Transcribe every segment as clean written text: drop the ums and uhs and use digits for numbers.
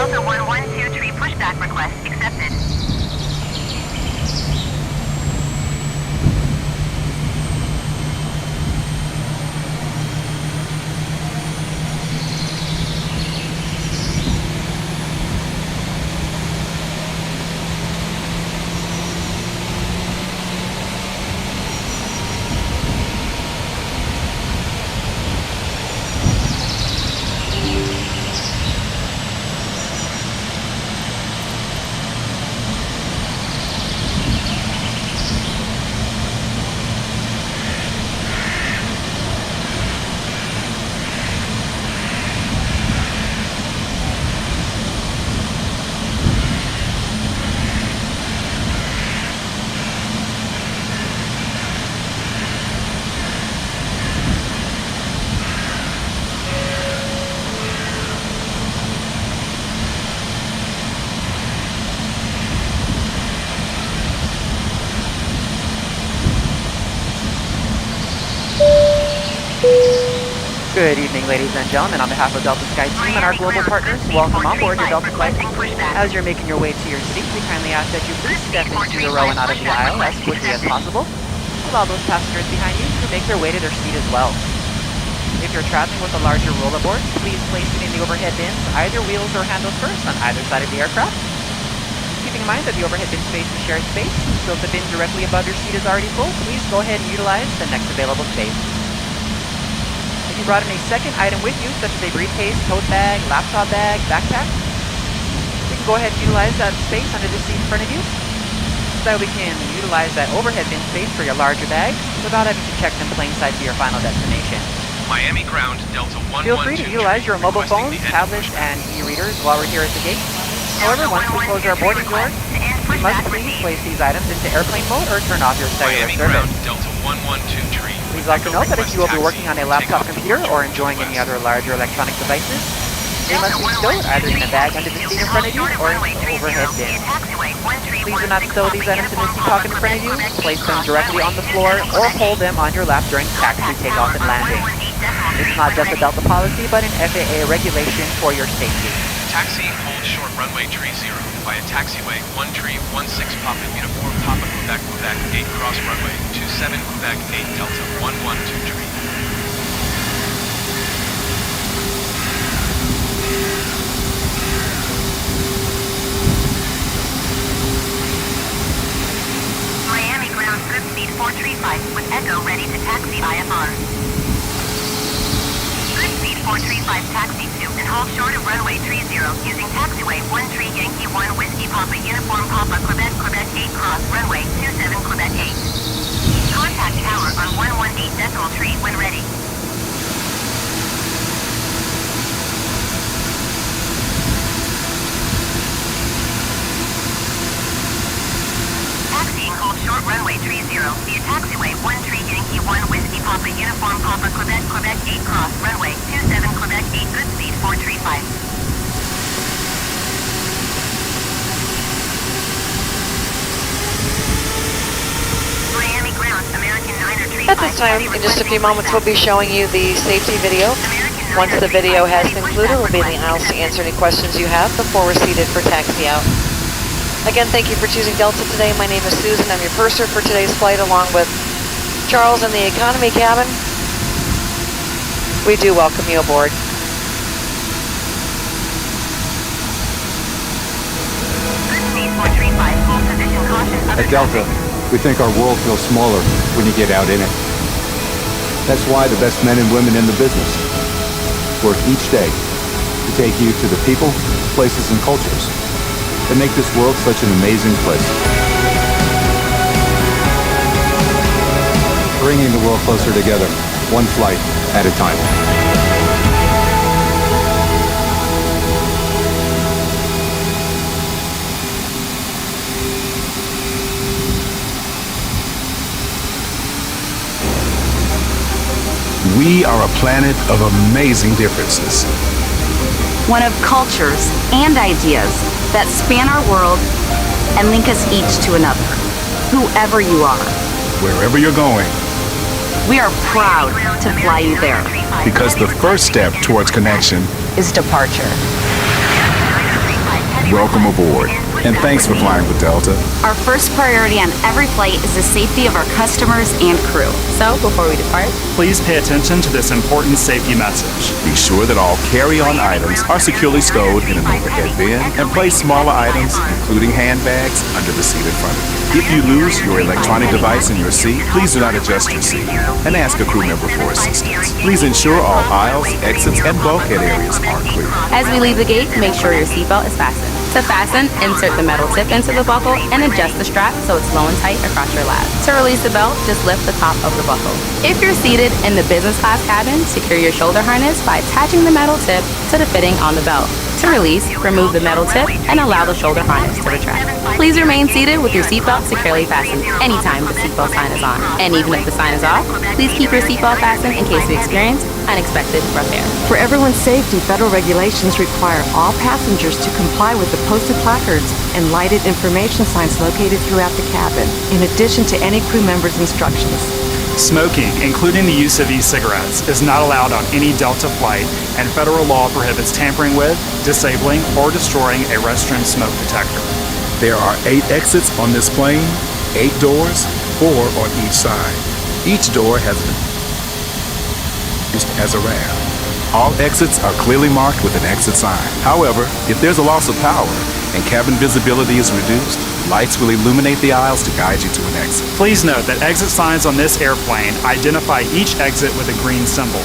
Delta 1123 pushback request accepted. Good evening, ladies and gentlemen. On behalf of Delta Sky Team and our global partners, welcome on board your Delta flight. As you're making your way to your seat, we kindly ask that you please step into the row and out of the aisle as quickly as possible. Allow those passengers behind you to make their way to their seat as well. If you're traveling with a larger rollerboard, please place it in the overhead bins, either wheels or handles first on either side of the aircraft. Keeping in mind that the overhead bin space is shared space, so if the bin directly above your seat is already full, please go ahead and utilize the next available space. If you brought in a second item with you, such as a briefcase, tote bag, laptop bag, backpack, you can go ahead and utilize that space under the seat in front of you, so that we can utilize that overhead bin space for your larger bag without having to check them plain sight to your final destination. Miami ground, Delta 112. Feel free to utilize your mobile phones, tablets, and e-readers while we're here at the gate. However, once we close our boarding doors, you must please place these items into airplane mode or turn off your cellular Miami service. ground, Delta 112. Please also note that if you will be working on a laptop computer or enjoying any other larger electronic devices, they must be stowed either in a bag under the seat in front of you or in an overhead bin. Please do not stow these items in the seat pocket in front of you, place them directly on the floor, or hold them on your lap during taxi, takeoff, and landing. This is not just a Delta policy, but an FAA regulation for your safety. Taxi, hold short runway 30 via taxiway 1316 Papa Uniform Papa Quebec Quebec 8 cross runway 27 Quebec 8 Delta 1123. Miami ground, good speed 435 with Echo ready to taxi IFR. Good speed 435 taxi to and hold short of runway 30 using taxiway 13 Yankee 1 Whiskey Papa Uniform Papa Quebec Quebec 8 cross runway 27 Quebec 8. Contact tower on 118.3 when ready. Taxiing hold short runway 30 via taxiway 13 Yankee 1 Whiskey Papa Uniform Papa Quebec Quebec 8 cross runway 27 Quebec 8 good speed 435. Miami ground, American 935. At this time, in just a few moments, we'll be showing you the safety video. Once the video has concluded, we'll be in the aisles to answer any questions you have before we're seated for taxi out. Again, thank you for choosing Delta today. My name is Susan. I'm your purser for today's flight, along with Charles in the economy cabin. We do welcome you aboard. At Delta, we think our world feels smaller when you get out in it. That's why the best men and women in the business work each day to take you to the people, places, and cultures that make this world such an amazing place. Bringing the world closer together, one flight at a time. We are a planet of amazing differences. One of cultures and ideas that span our world and link us each to another, whoever you are. Wherever you're going. We are proud to fly you there. Because the first step towards connection is departure. welcome aboard. And thanks for flying with Delta. Our first priority on every flight is the safety of our customers and crew. So, before we depart, please pay attention to this important safety message. Be sure that all carry-on items are securely stowed in an overhead bin and place smaller items, including handbags, under the seat in front of you. If you lose your electronic device in your seat, please do not adjust your seat and ask a crew member for assistance. Please ensure all aisles, exits, and bulkhead areas are clear. as we leave the gate, make sure your seatbelt is fastened. To fasten, insert the metal tip into the buckle and adjust the strap so it's low and tight across your lap. To release the belt, just lift the top of the buckle. If you're seated in the business class cabin, secure your shoulder harness by attaching the metal tip to the fitting on the belt. To release, remove the metal tip and allow the shoulder harness to retract. Please remain seated with your seatbelt securely fastened anytime the seatbelt sign is on. And even if the sign is off, please keep your seatbelt fastened in case we experience unexpected repair. For everyone's safety, federal regulations require all passengers to comply with the posted placards and lighted information signs located throughout the cabin, in addition to any crew member's instructions. Smoking, including the use of e-cigarettes, is not allowed on any Delta flight, and federal law prohibits tampering with, disabling, or destroying a restroom smoke detector. There are 8 exits on this plane, 8 doors, 4 on each side. Each door has used as a ramp. All exits are clearly marked with an exit sign. However, if there's a loss of power and cabin visibility is reduced, lights will illuminate the aisles to guide you to an exit. Please note that exit signs on this airplane identify each exit with a green symbol.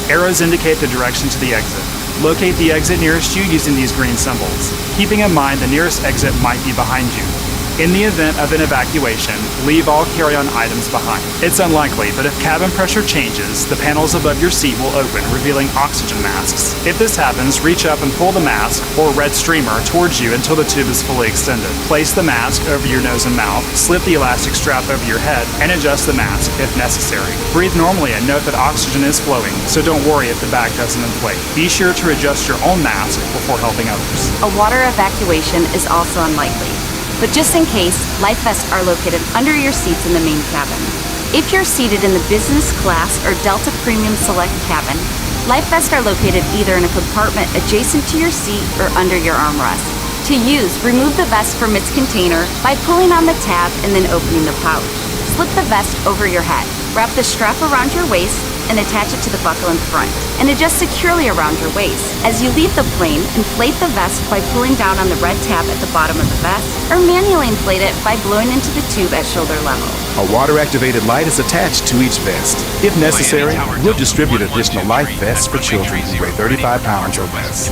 Arrows indicate the direction to the exit. Locate the exit nearest you using these green symbols, keeping in mind the nearest exit might be behind you. In the event of an evacuation, leave all carry-on items behind. It's unlikely, but if cabin pressure changes, the panels above your seat will open, revealing oxygen masks. If this happens, reach up and pull the mask or red streamer towards you until the tube is fully extended. Place the mask over your nose and mouth, slip the elastic strap over your head, and adjust the mask if necessary. Breathe normally and note that oxygen is flowing, so don't worry if the bag doesn't inflate. Be sure to adjust your own mask before helping others. A water evacuation is also unlikely. But just in case, life vests are located under your seats in the main cabin. If you're seated in the business class or Delta Premium Select cabin, life vests are located either in a compartment adjacent to your seat or under your armrest. To use, remove the vest from its container by pulling on the tab and then opening the pouch. Slip the vest over your head. Wrap the strap around your waist and attach it to the buckle in front, and adjust securely around your waist. As you leave the plane, inflate the vest by pulling down on the red tab at the bottom of the vest, or manually inflate it by blowing into the tube at shoulder level. A water-activated light is attached to each vest. If necessary, we'll distribute additional life vests for children who weigh 35 pounds or less.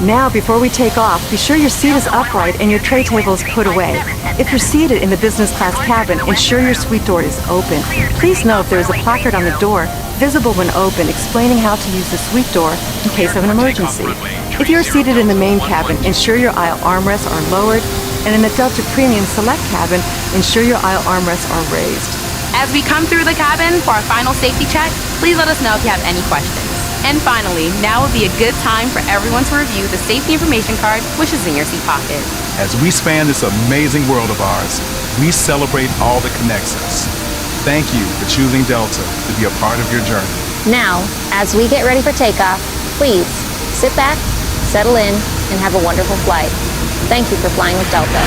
Now, before we take off, be sure your seat is upright and your tray table is put away. If you're seated in the business class cabin, ensure your suite door is open. Please note there is a placard on the door, visible when open, explaining how to use the suite door in case of an emergency. If you're seated in the main cabin, ensure your aisle armrests are lowered, and in the Delta Premium Select cabin, ensure your aisle armrests are raised. as we come through the cabin for our final safety check, please let us know if you have any questions. And finally, now would be a good time for everyone to review the safety information card, which is in your seat pocket. As we span this amazing world of ours, we celebrate all the connections. Thank you for choosing Delta to be a part of your journey. Now, as we get ready for takeoff, please sit back, settle in, and have a wonderful flight. Thank you for flying with Delta.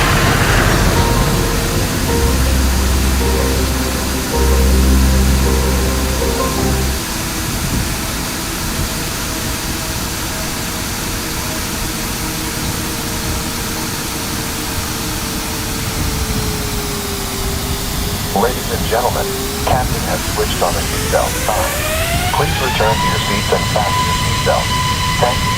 Ladies and gentlemen, Captain has switched on the seatbelt sign. Please return to your seats and fasten your seatbelt. Thank you.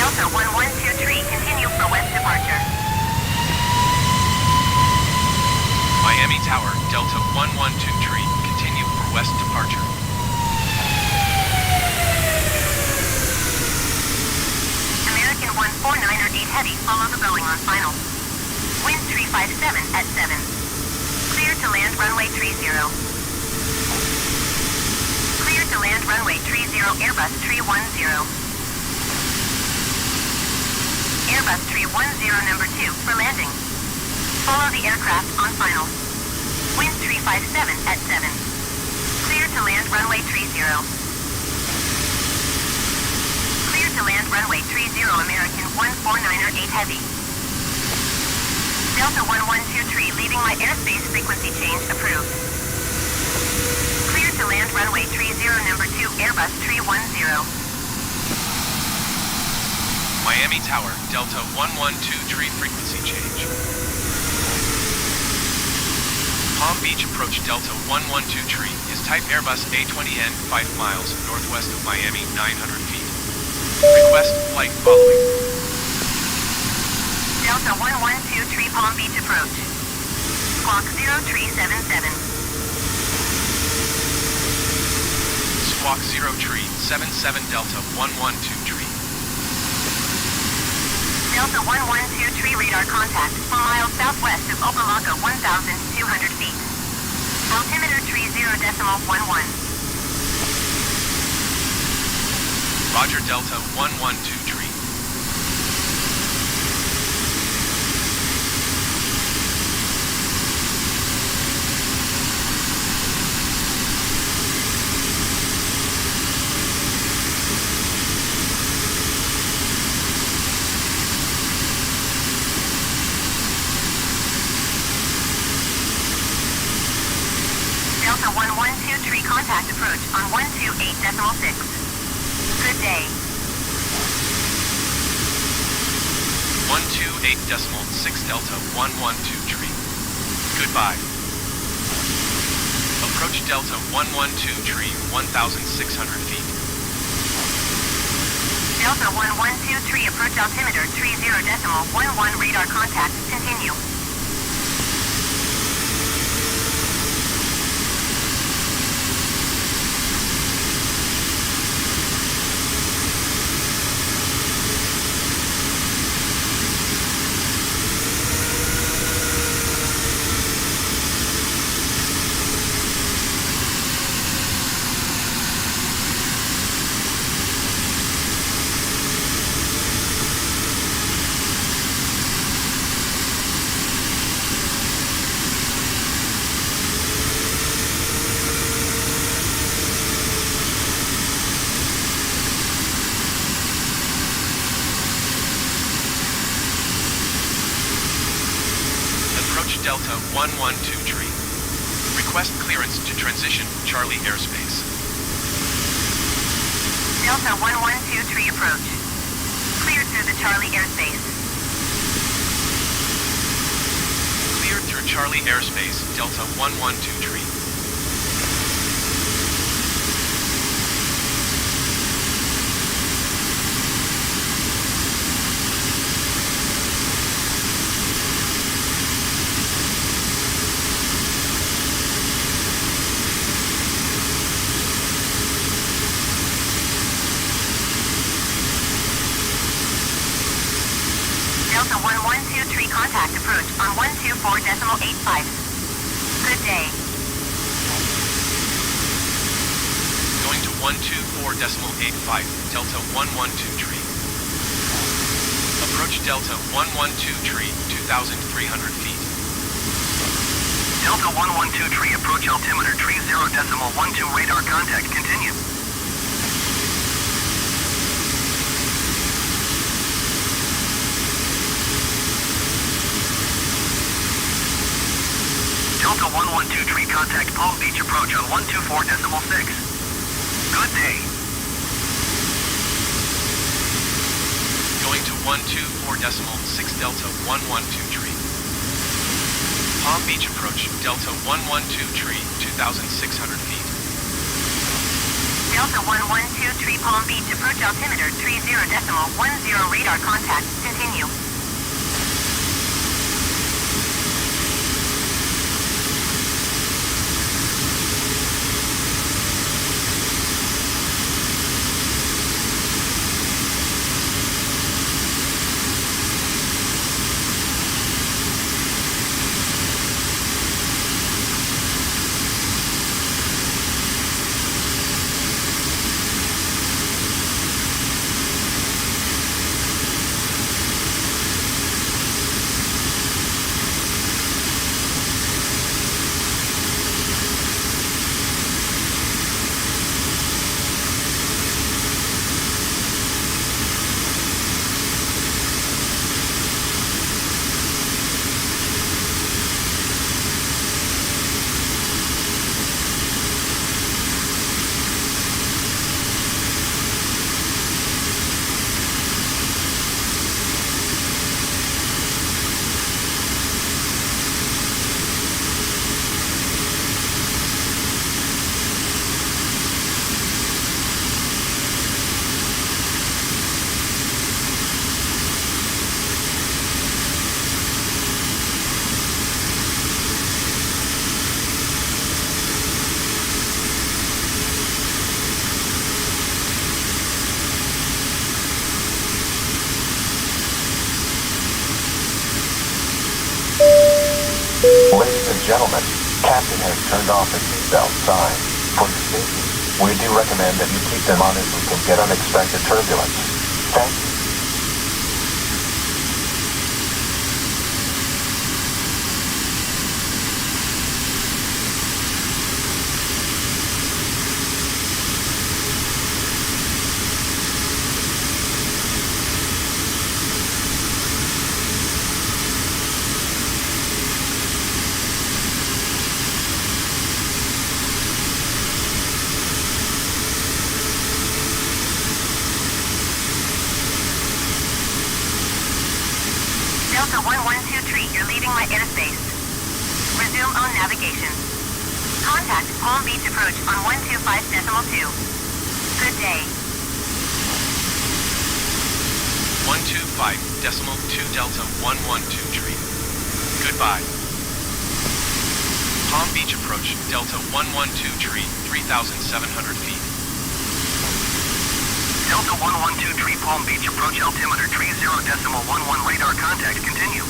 Delta 1123, continue for west departure. Miami Tower, Delta 112 continue for west departure. American 1 heavy, follow the Boeing on final. Wind 357 at 7. Clear to land runway 30. Clear to land runway 30, Airbus 310. Airbus 310 number 2 for landing. Follow the aircraft on final. Wind 357 at 7. Clear to land runway 30. Clear to land runway 30, American 149er 8 Heavy. Delta 1123 leaving my airspace frequency change approved. Clear to land runway 30, number 2, Airbus 310. Miami Tower, Delta 112 frequency change. Palm Beach approach Delta 112 is type Airbus A320N 5 miles northwest of Miami 900 feet. Request flight following. Delta 1123 Palm Beach approach. Squawk 0377. Squawk 0377 Delta 112. Delta 1123 radar contact 4 miles southwest of Opa-locka 1,200 feet. Altimeter 30.11. Roger Delta 1123. Delta 1123 contact approach on 128.6. Good day. 128.6 Delta 112. Goodbye. Approach Delta 112 1,600 feet. Delta 1123 approach altimeter 30.11 radar contact. Continue. Delta 112. Request clearance to transition Charlie airspace. Delta 1123 approach. Cleared through the Charlie airspace. Cleared through Charlie airspace, Delta 1123. Delta 1123 contact approach on 124.85. Good day. Going to 124.85, Delta 112. Approach Delta 112, 2,300 feet. Delta 1123, approach altimeter 30.12 radar contact. Continue. Delta 1123, contact Palm Beach approach on 124.6. Good day. Going to 124.6 Delta 112. Palm Beach approach, Delta 112, 2,600 feet. Delta 1123 Palm Beach approach altimeter 30.10 radar contact. Continue. Ladies and gentlemen, Captain has turned off his seatbelt sign. For your safety, we do recommend that you keep them on as we can get unexpected turbulence. Thank you. Delta 1123, you're leaving my airspace. Resume on navigation. Contact Palm Beach approach on 125.2. Good day. 125.2 Delta 112 Goodbye. Palm Beach approach Delta 112 3,700 feet. Delta 112 Palm Beach approach altimeter 30.11 radar contact continue.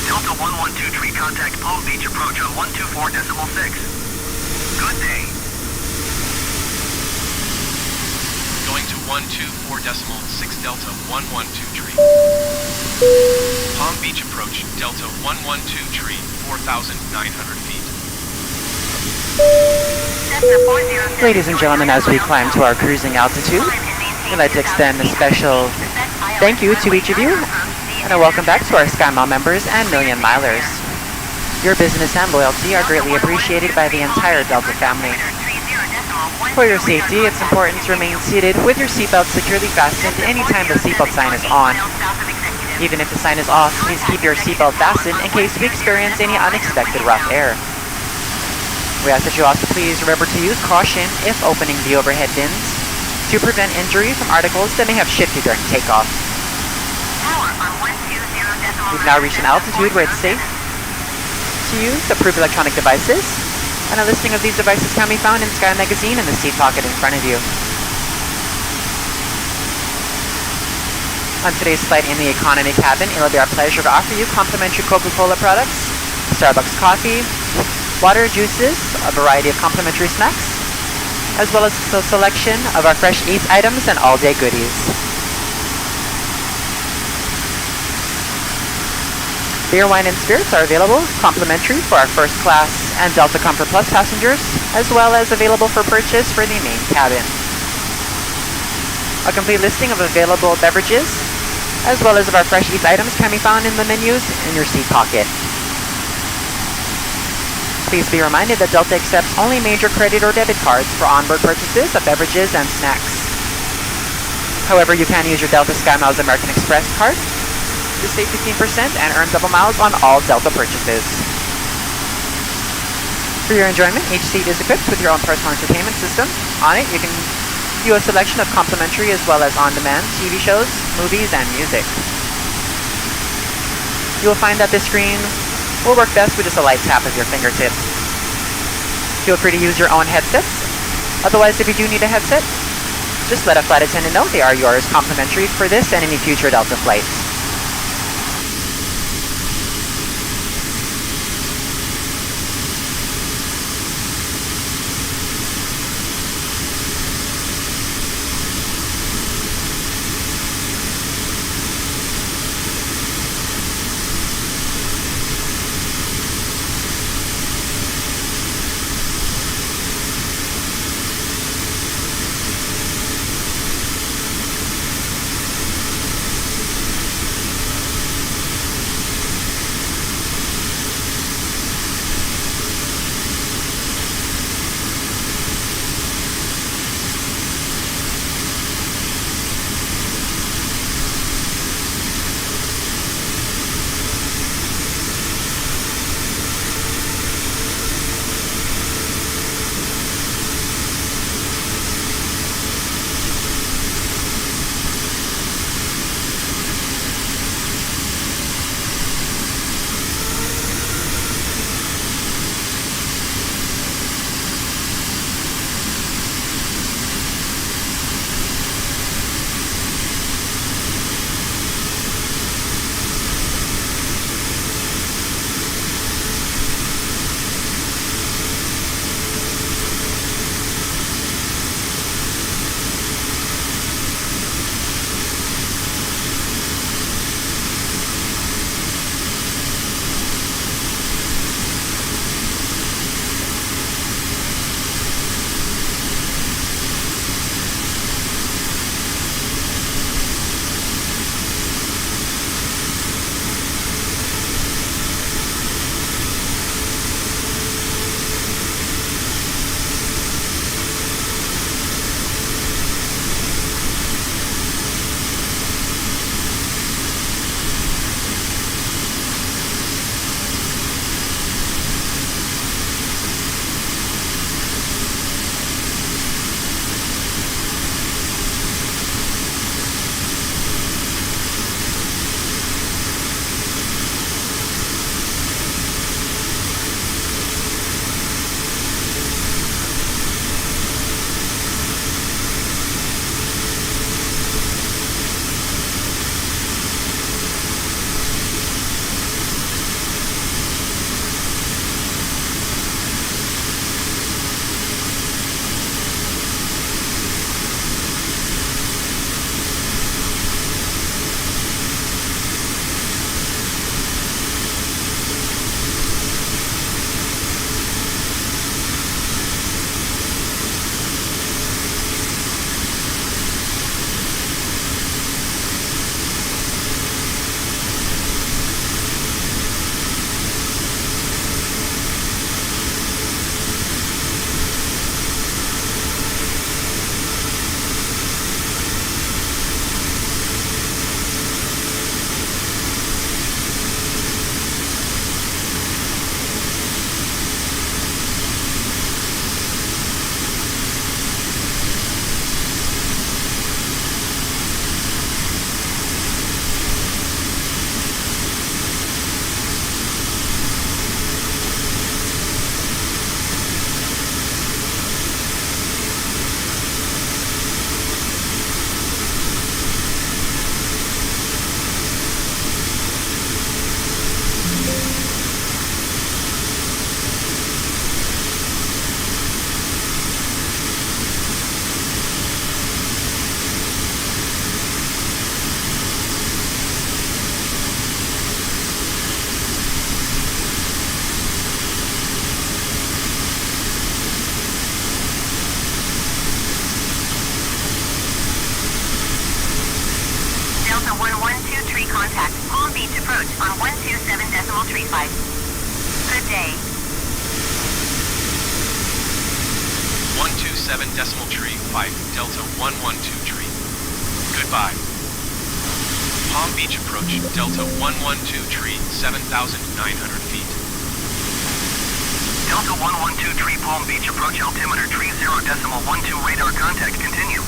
Delta 112 contact Palm Beach approach on 124.6. Good day. Going to 124.6 Delta 112 Palm Beach approach Delta 112 4,900 feet. Ladies and gentlemen, as we climb to our cruising altitude, we'd like to extend a special thank you to each of you, and a welcome back to our SkyMile members and Million Milers. Your business and loyalty are greatly appreciated by the entire Delta family. For your safety, it's important to remain seated with your seatbelt securely fastened anytime the seatbelt sign is on. Even if the sign is off, please keep your seatbelt fastened in case we experience any unexpected rough air. We ask that you also please remember to use caution if opening the overhead bins to prevent injury from articles that may have shifted during takeoff. We've now reached an altitude where it's safe to use approved electronic devices, and a listing of these devices can be found in Sky Magazine in the seat pocket in front of you. On today's flight in the economy cabin, it'll be our pleasure to offer you complimentary Coca-Cola products, Starbucks coffee, water, juices, a variety of complimentary snacks, as well as a selection of our fresh eats items and all-day goodies. Beer, wine, and spirits are available complimentary for our first class and Delta Comfort Plus passengers, as well as available for purchase for the main cabin. A complete listing of available beverages, as well as of our fresh eats items, can be found in the menus in your seat pocket. Please be reminded that Delta accepts only major credit or debit cards for onboard purchases of beverages and snacks. However, you can use your Delta SkyMiles American Express card to save 15% and earn double miles on all Delta purchases. For your enjoyment, each seat is equipped with your own personal entertainment system. On it, you can view a selection of complimentary as well as on-demand TV shows, movies, and music. You will find that this screen will work best with just a light tap of your fingertips. Feel free to use your own headsets. Otherwise, if you do need a headset, just let a flight attendant know they are yours complimentary for this and any future Delta flights. on 127.35. Good day. 127.35, Delta 112 tree. Goodbye. Palm Beach approach, Delta 112 tree, 7,900 feet. Delta 112 tree, Palm Beach approach, altimeter 30.12 radar contact, continue.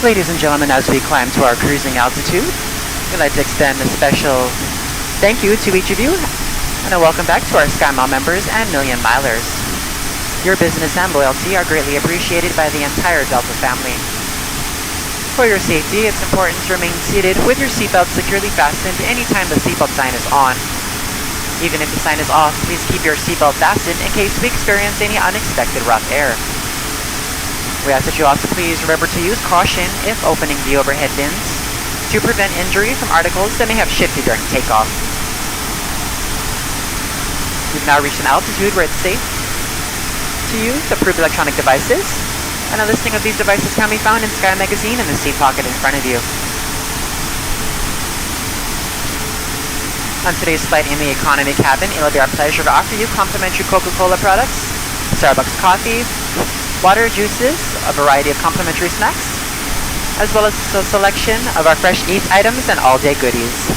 Ladies and gentlemen, as we climb to our cruising altitude, we'd like to extend a special thank you to each of you and a welcome back to our SkyMile members and Million Milers. Your business and loyalty are greatly appreciated by the entire Delta family. For your safety, it's important to remain seated with your seatbelt securely fastened anytime the seatbelt sign is on. Even if the sign is off, please keep your seatbelt fastened in case we experience any unexpected rough air. We ask that you also please remember to use caution if opening the overhead bins to prevent injury from articles that may have shifted during takeoff. We've now reached an altitude where it's safe to use approved electronic devices, and a listing of these devices can be found in Sky Magazine in the seat pocket in front of you. On today's flight in the economy cabin, it'll be our pleasure to offer you complimentary Coca-Cola products, Starbucks coffee, water, juices, a variety of complimentary snacks, as well as a selection of our fresh eats items and all-day goodies.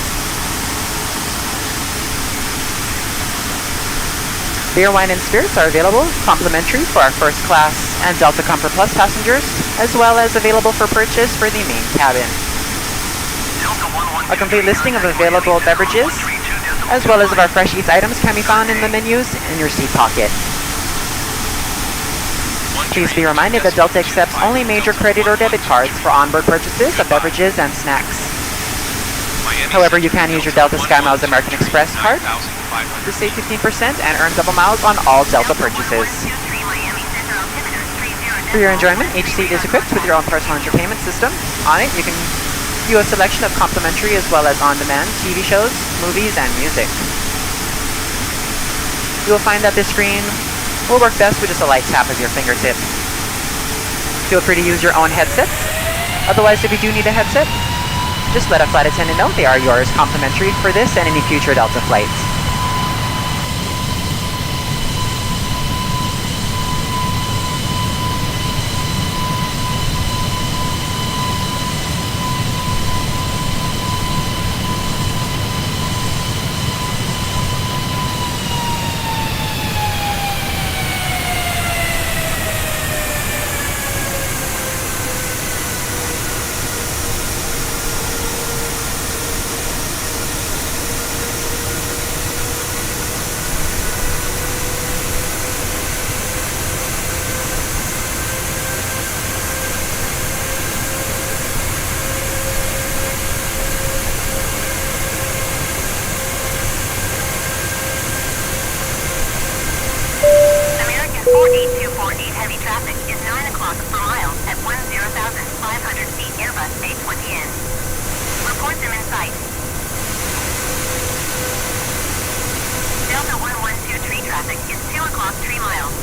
Beer, wine, and spirits are available complimentary for our first class and Delta Comfort Plus passengers, as well as available for purchase for the main cabin. A complete listing of available beverages, as well as of our fresh eats items, can be found in the menus in your seat pocket. Please be reminded that Delta accepts only major credit or debit cards for onboard purchases of beverages and snacks. However, you can use your Delta SkyMiles American Express card to save 15% and earn double miles on all Delta purchases. For your enjoyment, each seat is equipped with your own personal entertainment system. On it, you can view a selection of complimentary as well as on-demand TV shows, movies, and music. You will find that this screen will work best with just a light tap of your fingertip. Feel free to use your own headsets. Otherwise, if you do need a headset, just let a flight attendant know they are yours complimentary for this and any future Delta flights.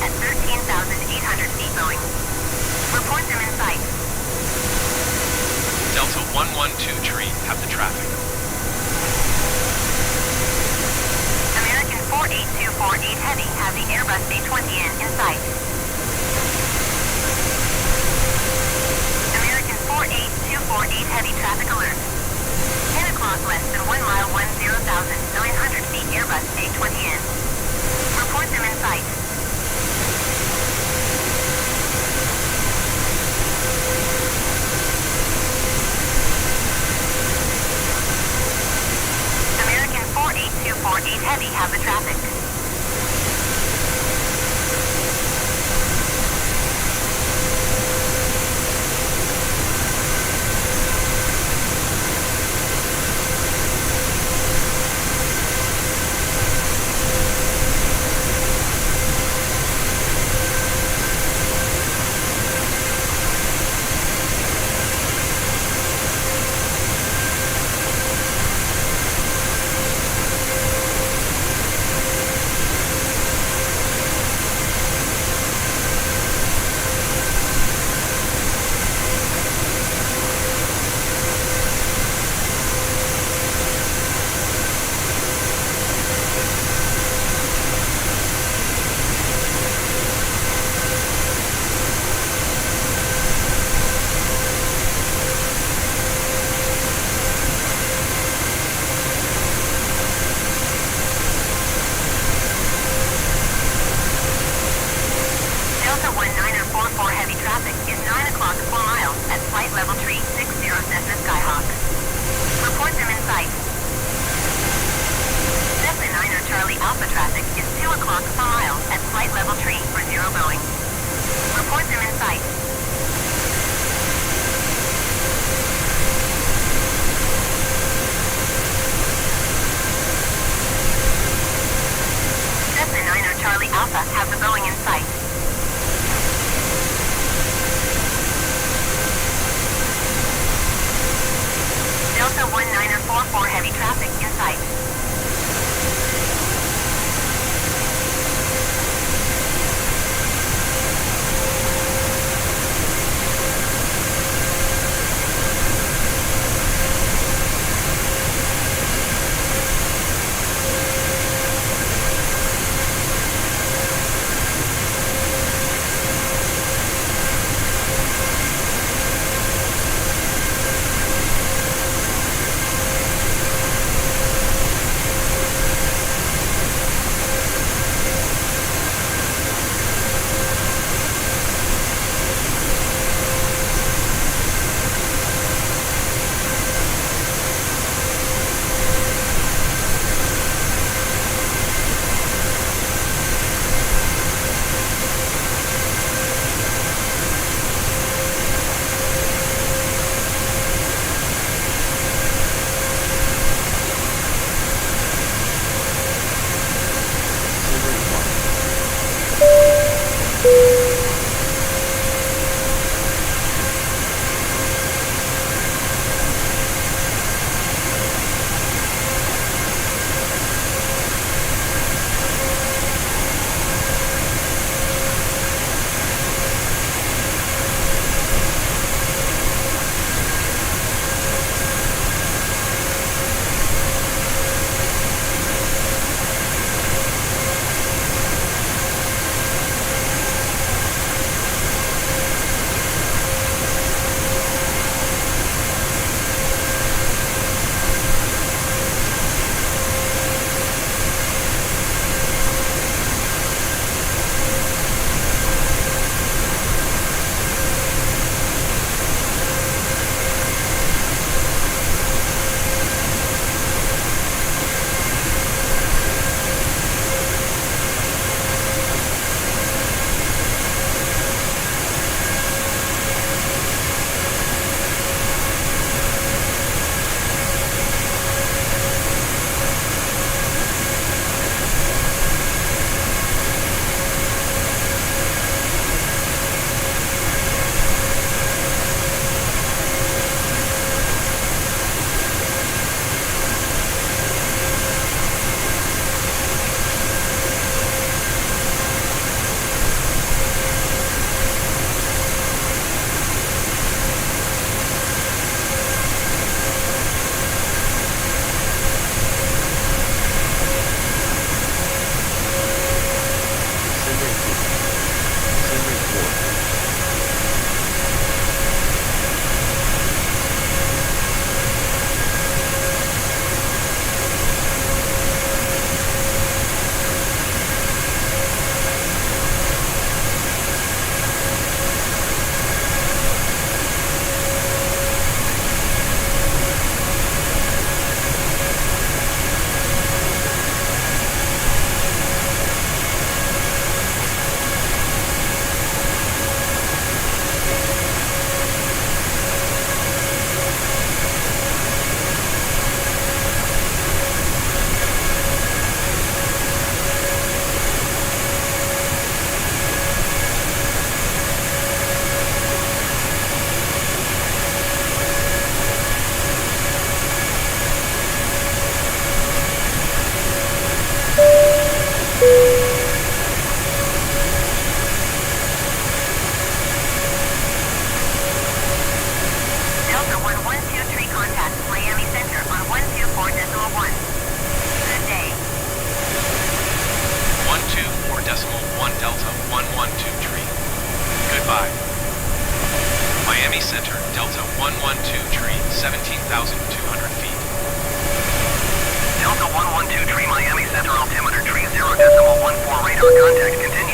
at 13,800 feet Boeing. Report them in sight. Delta 112 tree, have the traffic. American 48248 Heavy have the Airbus A320 in sight. American 48248 Heavy traffic alert. 10 o'clock less than 1 mile 10,900 feet Airbus A320 in. Report them in sight. American 48248 Heavy have the traffic. Delta 1944 Heavy traffic is 9 o'clock 4 miles at flight level 360 Cessna Skyhawk. Report them in sight. Cessna 9 Charlie Alpha traffic is 2 o'clock 4 miles at flight level 340 Boeing. Report them in sight. Cessna 9 Charlie Alpha have the Boeing in sight. Delta 1944 Heavy traffic in sight. 30.14 radar contact, continue.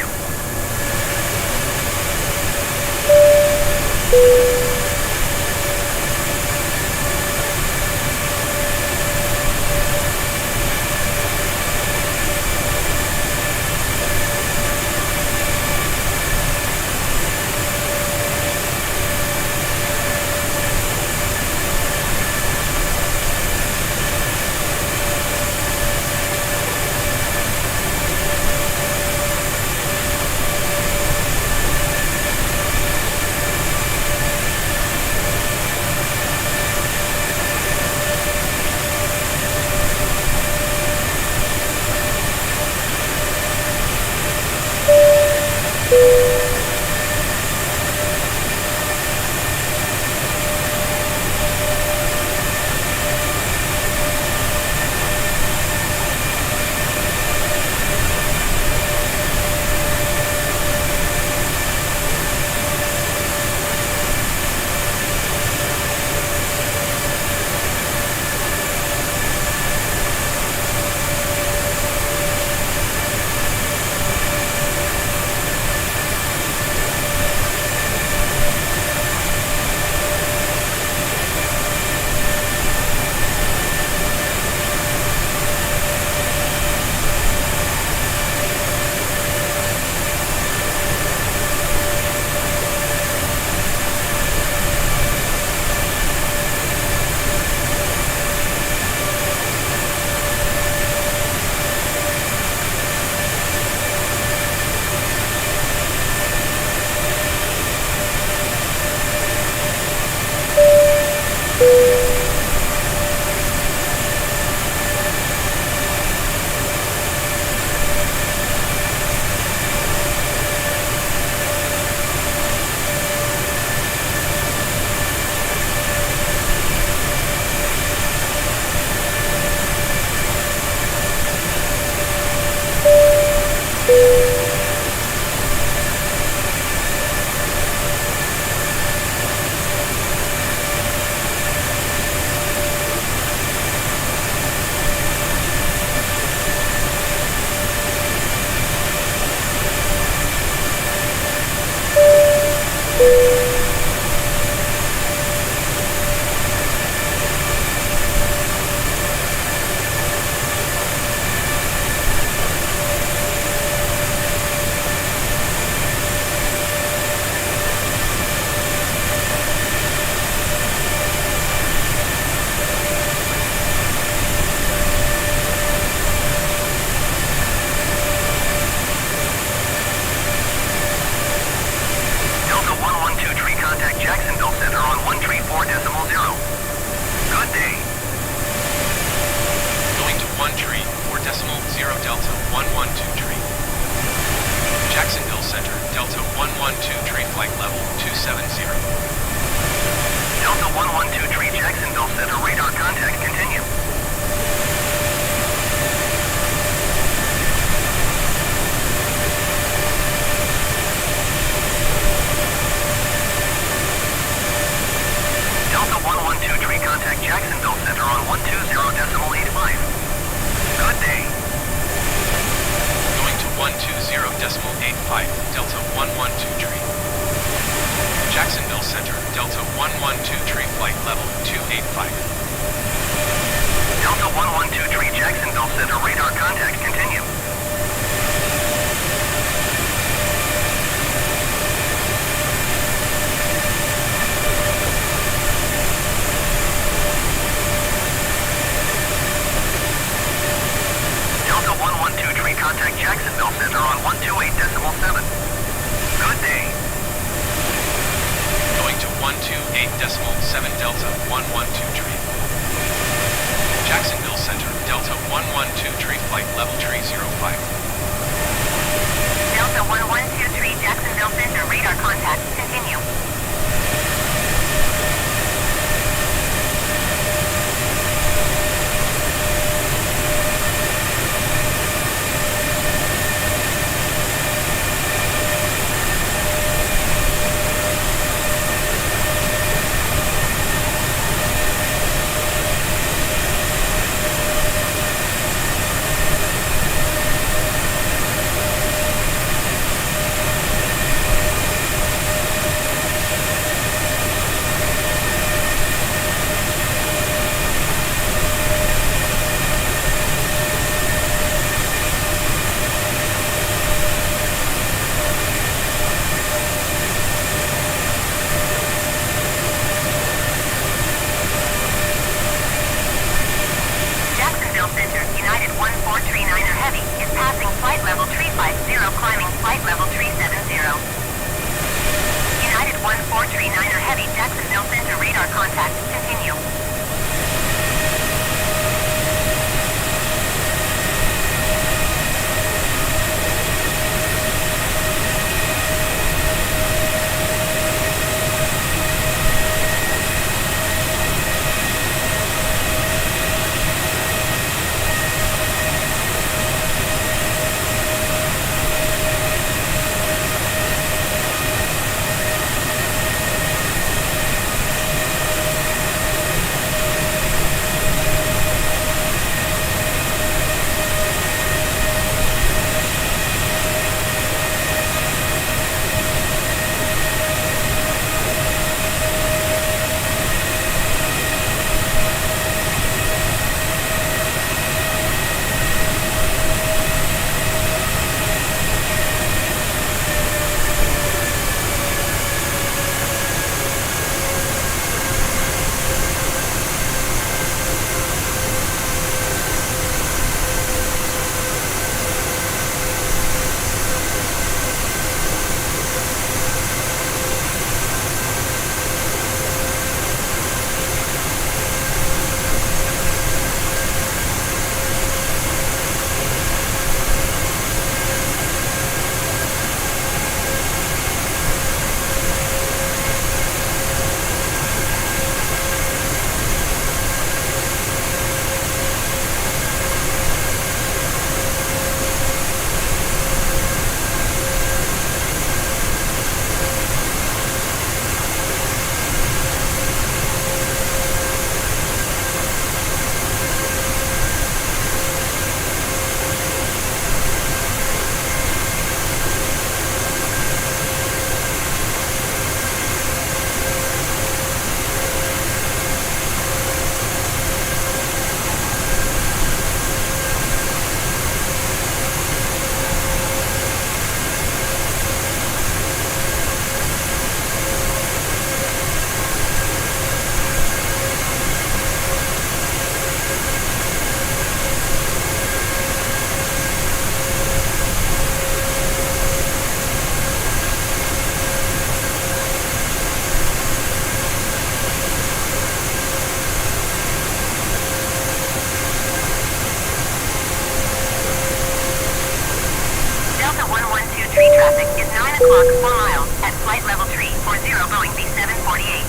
o'clock, 4 miles, at flight level 340 Boeing B748.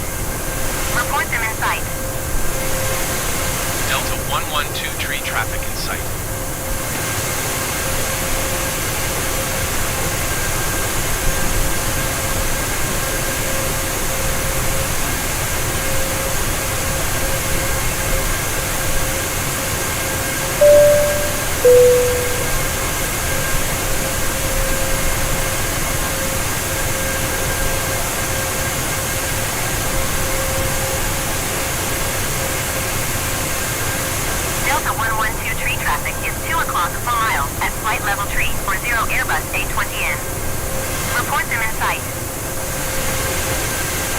Report them in sight. Delta 112 tree traffic in sight. Delta 112 tree traffic is 2 o'clock, 4 miles, at flight level 340 Airbus A320N. Report them in sight.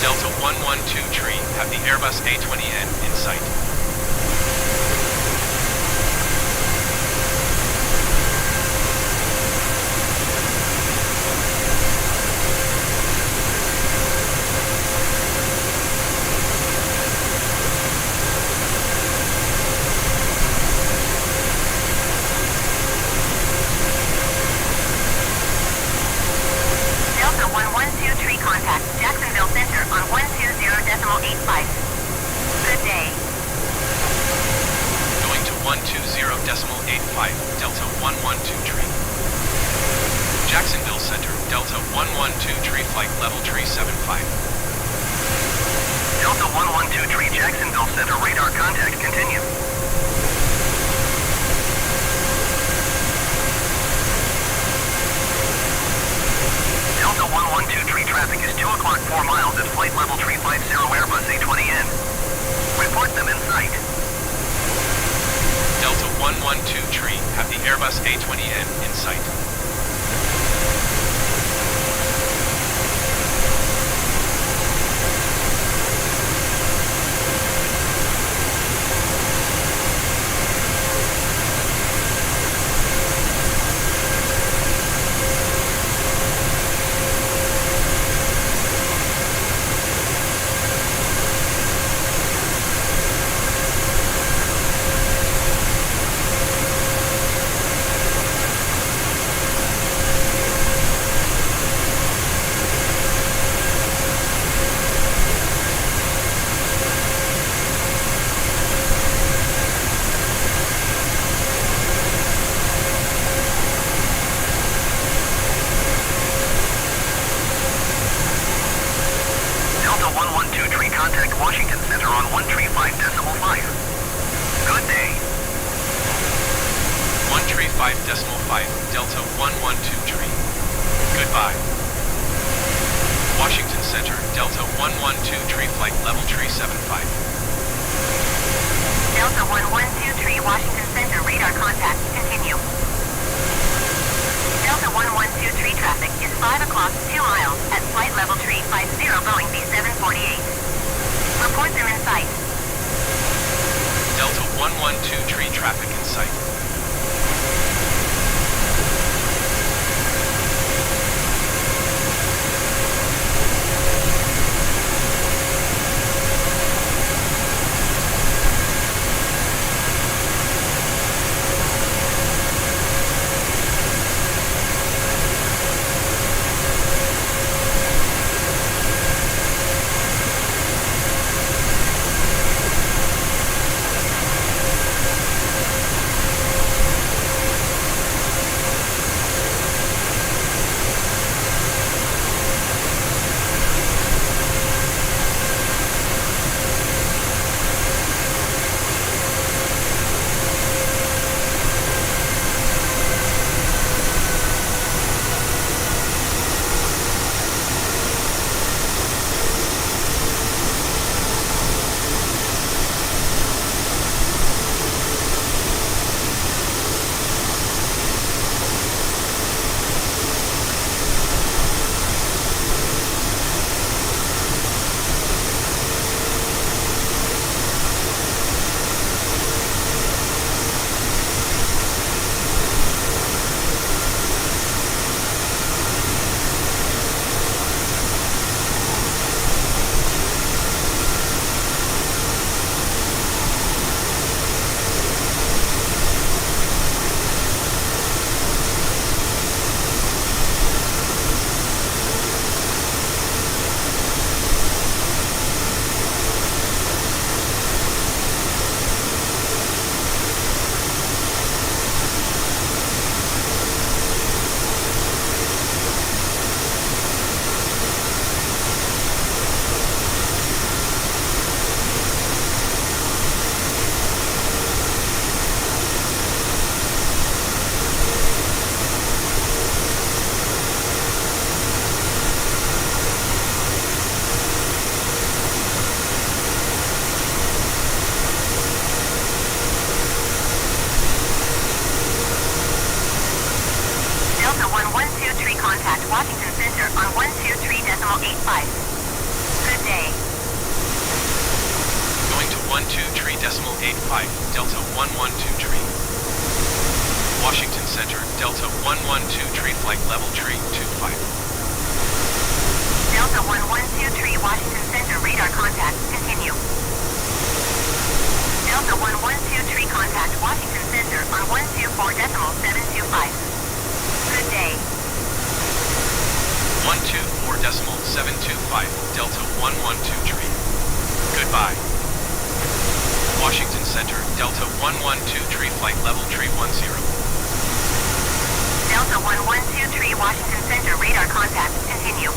Delta 112 tree, have the Airbus A320N in sight. Delta 112 tree contact Jacksonville Center on 120.85. Good day. Going to 120.85, Delta 112 tree. Jacksonville Center, Delta 112 tree, flight level 375. Delta 112 tree, Jacksonville Center, radar contact, continue. Delta 112 tree traffic is 2 o'clock, 4 miles at flight level 350 Airbus A320N. Report them in sight. Delta 112 tree, have the Airbus A320N in sight. Delta 112 tree, contact Washington Center on 135.5. Good day. 135.5, Delta 112 tree. Goodbye. Washington Center, Delta 112 tree, flight level 375. Delta 112 tree, Washington Center, radar contact, continue. Delta 112 tree traffic is 5 o'clock, 2 miles, at flight level 350 Boeing B748. Report them in sight. Delta 112 tree, traffic in sight. 123 contact Washington Center on 123.85. Good day. Going to 123.85, Delta 112 tree. Washington Center, Delta 112 tree, flight level tree 25. Delta 1123 Washington Center, radar contact, continue. Delta 1123 contact Washington Center on 124.725. Good day. 124.725, Delta 112 tree. Goodbye. Washington Center, Delta 112 tree, flight level tree 10. Delta 1123 Washington Center, radar contact, continue.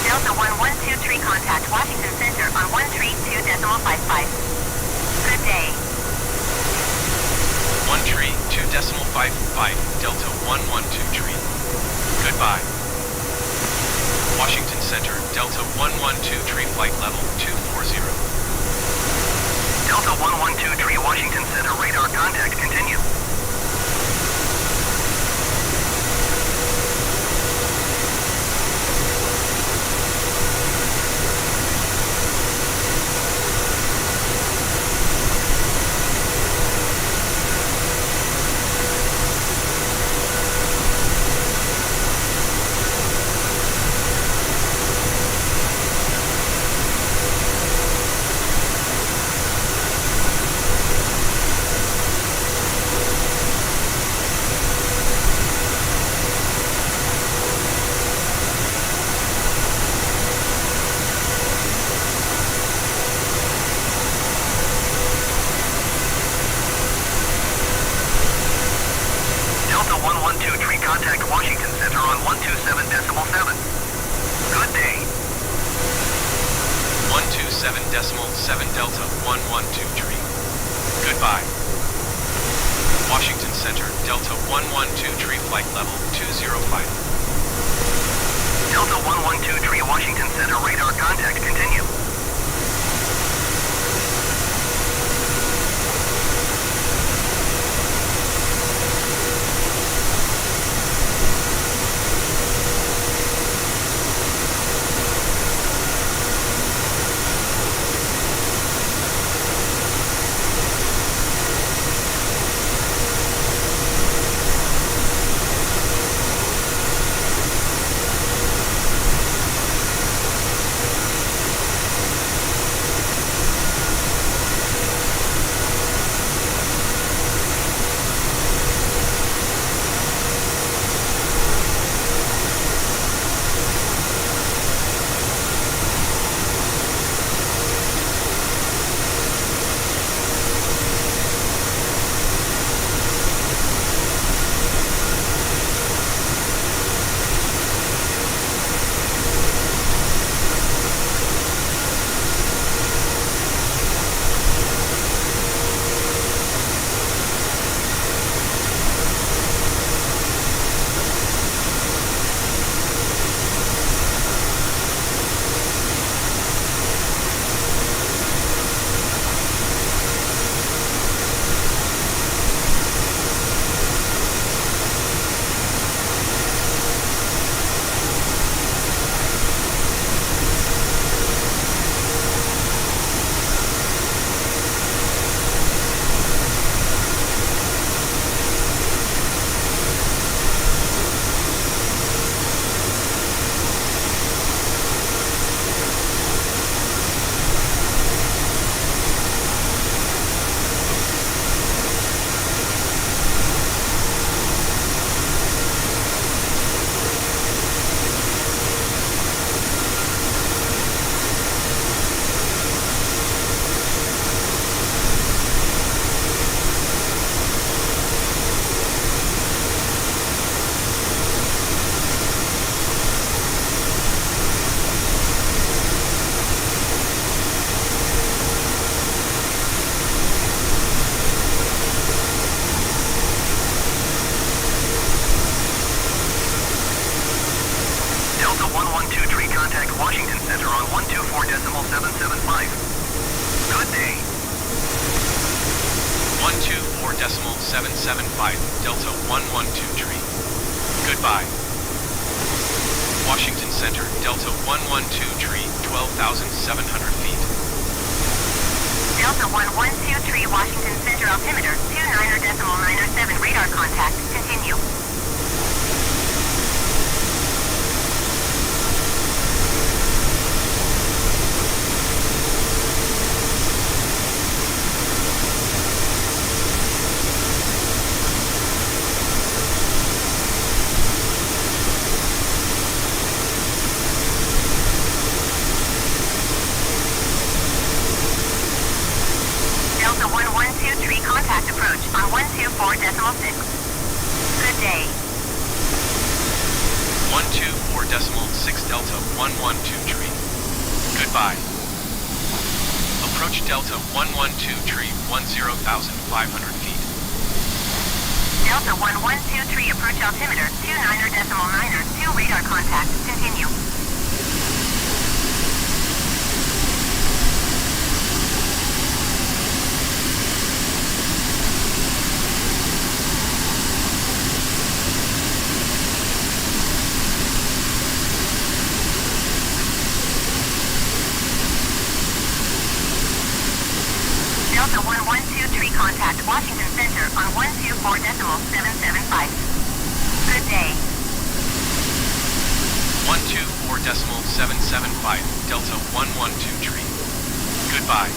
Delta 1123 contact Washington Center on 132.55. Good day. 132.55, Delta 112 tree. Goodbye. Washington Center, Delta 112 tree, flight level 240. Delta 1123 Washington Center, radar contact, continue. Delta 1123 contact Washington Center on 127.7. Good day. 127.7, Delta 112 tree. Goodbye. Washington Center, Delta 112 tree, flight level 205. Delta 1123 Washington Center, radar contact, continue. 775, Delta 112 tree. Goodbye. Washington Center, Delta 112 tree, 12,700 feet. Delta 112 tree, Washington Center, altimeter 29.907, radar contact, continue. Delta 112 tree, contact approach on 124.6. Good day. 124.6 Delta 112 tree. Goodbye. Approach Delta 112 tree, 10,500 feet. Delta 112 tree, approach altimeter 29.902, radar contact, continue. Delta 112 tree, contact Washington Center on 124.775. Good day. 124.775, Delta 112 tree. Goodbye.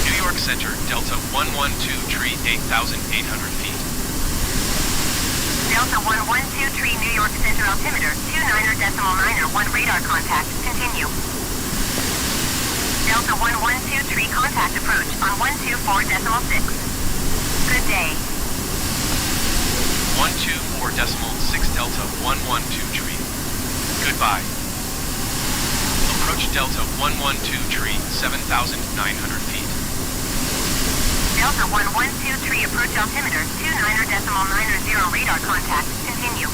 New York Center, Delta 112 tree, 8,800 feet. Delta 112 tree, New York Center, altimeter 29.901, radar contact, continue. Delta 112 tree, contact approach on 124.6. Good day. 124.6 Delta 112 tree. Goodbye. Approach Delta 112 tree, 7,900 feet. Delta 112 tree, approach altimeter 29.900, radar contact, continue.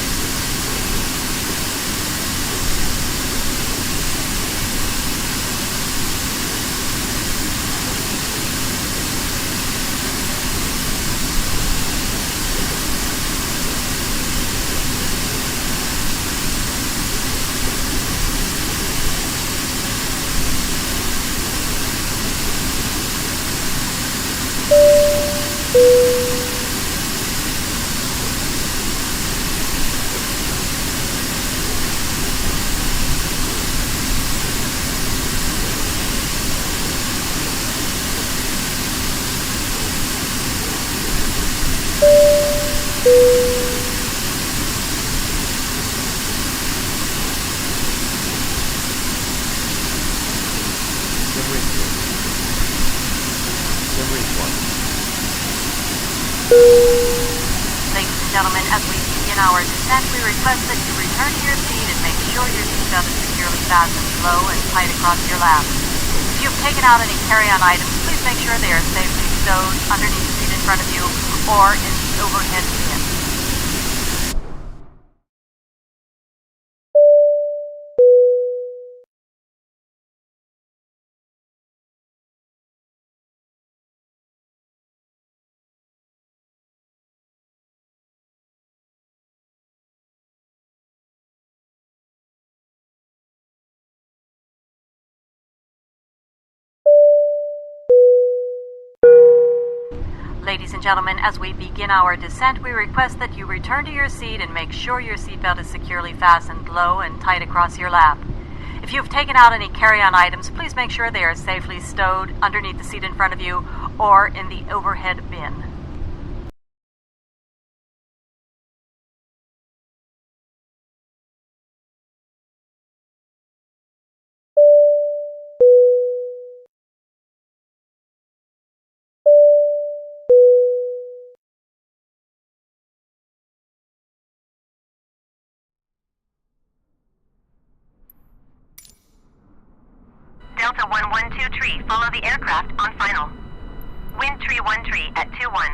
Ladies and gentlemen, as we begin our descent, we request that you return to your seat and make sure your seatbelt is securely fastened low and tight across your lap. If you've taken out any carry-on items, please make sure they are safely stowed underneath the seat in front of you or in the overhead bin. Ladies and gentlemen, as we begin our descent, we request that you return to your seat and make sure your seatbelt is securely fastened low and tight across your lap. If you've taken out any carry-on items, please make sure they are safely stowed underneath the seat in front of you or in the overhead bin. tree at 21.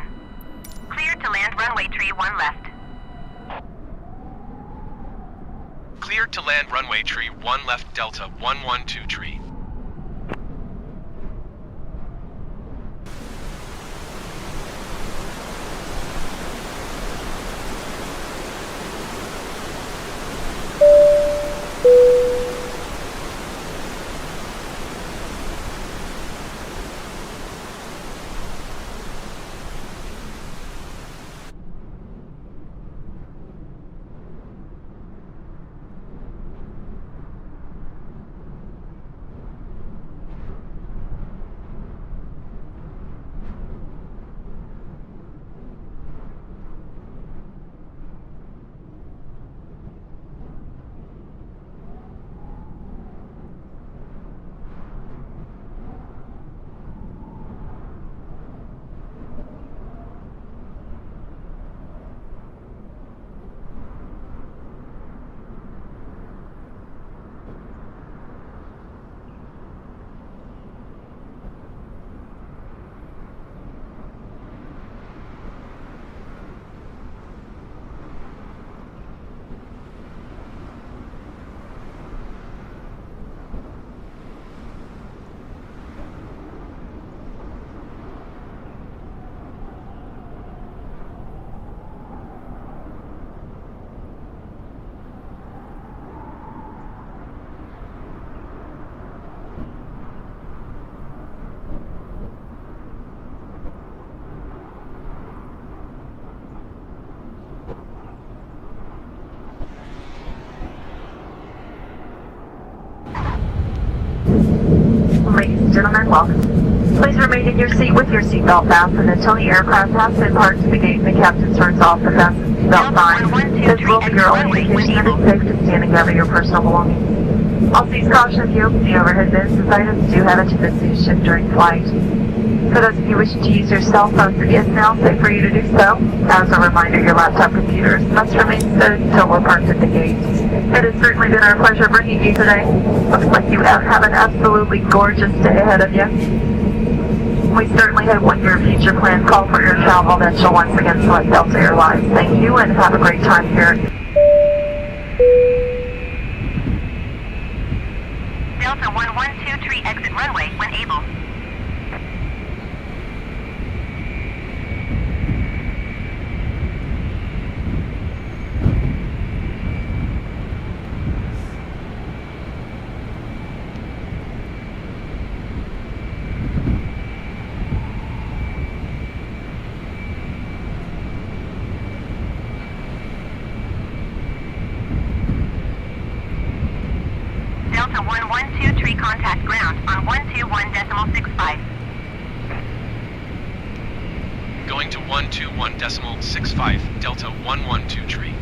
Clear to land runway tree 1 left. Clear to land runway tree 1 left Delta 112 tree. Ladies and gentlemen, welcome. Please remain in your seat with your seatbelt fastened until the aircraft has been parked to the gate and the captain turns off the fasten seatbelt sign. This will be your only indication that it's safe to stand and gather your personal belongings. I'll cease caution of you. The overhead bins and items do have a tendency to shift during flight. For those of you wishing to use your cell phones, it is now safe for you to do so. As a reminder, your laptop computers must remain stood until we're parked at the gate. It has certainly been our pleasure bringing you today. Looks like you have an absolutely gorgeous day ahead of you. We certainly hope when your future plans call for your travel that you'll once again select Delta Airlines. Thank you and have a great time here. Delta 112 tree exit runway when able. Delta 112 tree contact ground on 121.65. Going to 121.65 Delta 112 tree.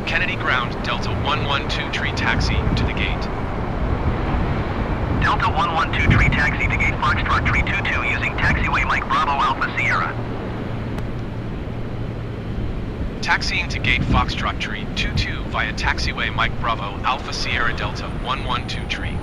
Kennedy ground, Delta 112 tree taxi to the gate. Delta 112 tree taxi to gate Foxtrot tree 22 using taxiway Mike Bravo Alpha Sierra. Taxiing to gate Foxtrot tree 22 via taxiway Mike Bravo Alpha Sierra Delta 112 tree.